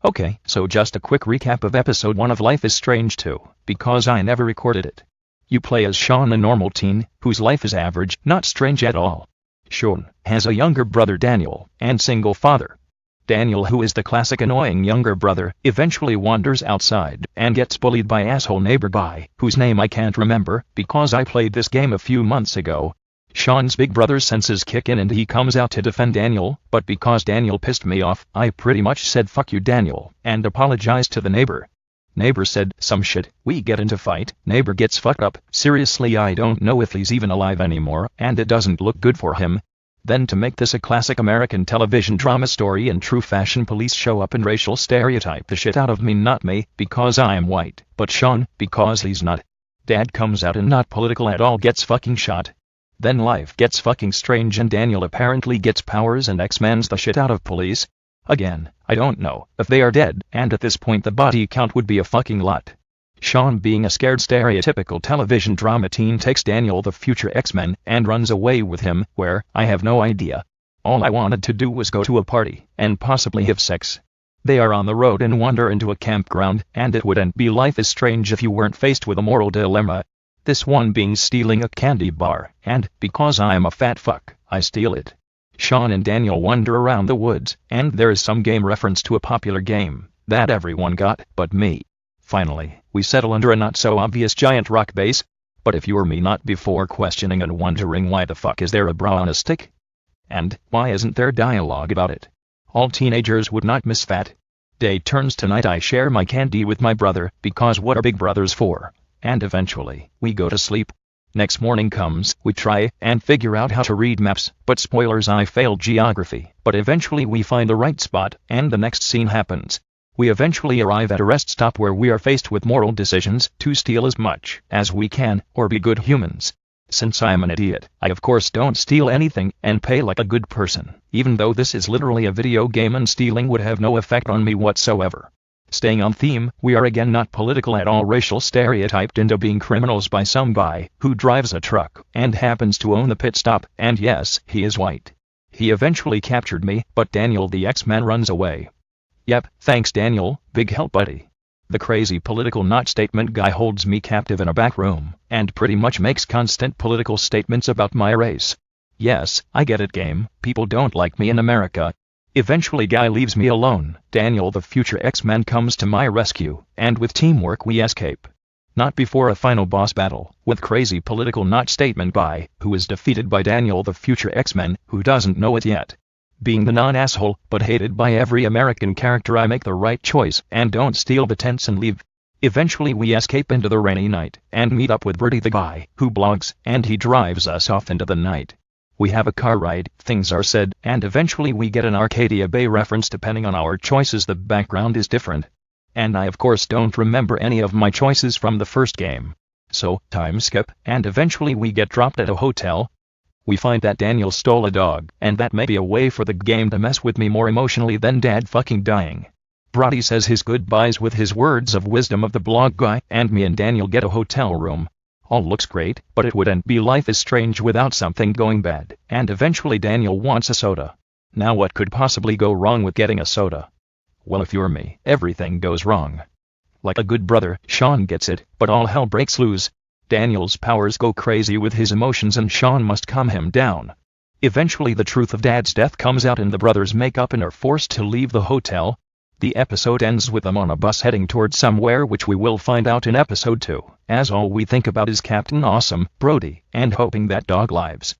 Okay, so just a quick recap of episode 1 of Life is Strange 2, because I never recorded it. You play as Sean, a normal teen, whose life is average, not strange at all. Sean has a younger brother Daniel, and single father. Daniel, who is the classic annoying younger brother, eventually wanders outside and gets bullied by asshole neighbor guy, whose name I can't remember, because I played this game a few months ago. Sean's big brother's senses kick in and he comes out to defend Daniel, but because Daniel pissed me off, I pretty much said fuck you Daniel, and apologized to the neighbor. Neighbor said some shit, we get into fight, neighbor gets fucked up, seriously I don't know if he's even alive anymore, and it doesn't look good for him. Then to make this a classic American television drama story in true fashion, police show up and racial stereotype the shit out of me, not me, because I am white, but Sean, because he's not. Dad comes out and not political at all gets fucking shot. Then life gets fucking strange and Daniel apparently gets powers and X-Mans the shit out of police. Again, I don't know if they are dead, and at this point the body count would be a fucking lot. Sean, being a scared stereotypical television drama teen, takes Daniel, the future X-Men, and runs away with him, where, I have no idea. All I wanted to do was go to a party, and possibly have sex. They are on the road and wander into a campground, and it wouldn't be Life is Strange if you weren't faced with a moral dilemma. This one being stealing a candy bar, and, because I am a fat fuck, I steal it. Sean and Daniel wander around the woods, and there is some game reference to a popular game that everyone got, but me. Finally, we settle under a not-so-obvious giant rock base. But if you were me, not before questioning and wondering why the fuck is there a bra on a stick? And, why isn't there dialogue about it? All teenagers would not miss fat. Day turns to night, I share my candy with my brother, because what are big brothers for? And eventually, we go to sleep. Next morning comes, we try and figure out how to read maps, but spoilers, I failed geography, but eventually we find the right spot, and the next scene happens. We eventually arrive at a rest stop where we are faced with moral decisions to steal as much as we can, or be good humans. Since I am an idiot, I of course don't steal anything, and pay like a good person, even though this is literally a video game and stealing would have no effect on me whatsoever. Staying on theme, we are again not political at all, racial stereotyped into being criminals by some guy who drives a truck and happens to own the pit stop, and yes, he is white. He eventually captured me, but Daniel the X-Man runs away. Yep, thanks Daniel, big help buddy. The crazy political not statement guy holds me captive in a back room, and pretty much makes constant political statements about my race. Yes, I get it game, people don't like me in America. Eventually guy leaves me alone, Daniel the future X-Man comes to my rescue, and with teamwork we escape. Not before a final boss battle, with crazy political not statement guy, who is defeated by Daniel the future X-Man, who doesn't know it yet. Being the non-asshole, but hated by every American character, I make the right choice, and don't steal the tents and leave. Eventually we escape into the rainy night, and meet up with Bertie the guy, who blogs, and he drives us off into the night. We have a car ride, things are said, and eventually we get an Arcadia Bay reference. Depending on our choices the background is different. And I of course don't remember any of my choices from the first game. So, time skip, and eventually we get dropped at a hotel. We find that Daniel stole a dog, and that may be a way for the game to mess with me more emotionally than Dad fucking dying. Brody says his goodbyes with his words of wisdom of the blog guy, and me and Daniel get a hotel room. All looks great, but it wouldn't be Life is Strange without something going bad, and eventually Daniel wants a soda. Now what could possibly go wrong with getting a soda? Well, if you're me, everything goes wrong. Like a good brother, Sean gets it, but all hell breaks loose. Daniel's powers go crazy with his emotions and Sean must calm him down. Eventually the truth of Dad's death comes out and the brothers make up and are forced to leave the hotel. The episode ends with them on a bus heading towards somewhere, which we will find out in episode 2, as all we think about is Captain Awesome, Brody, and hoping that dog lives.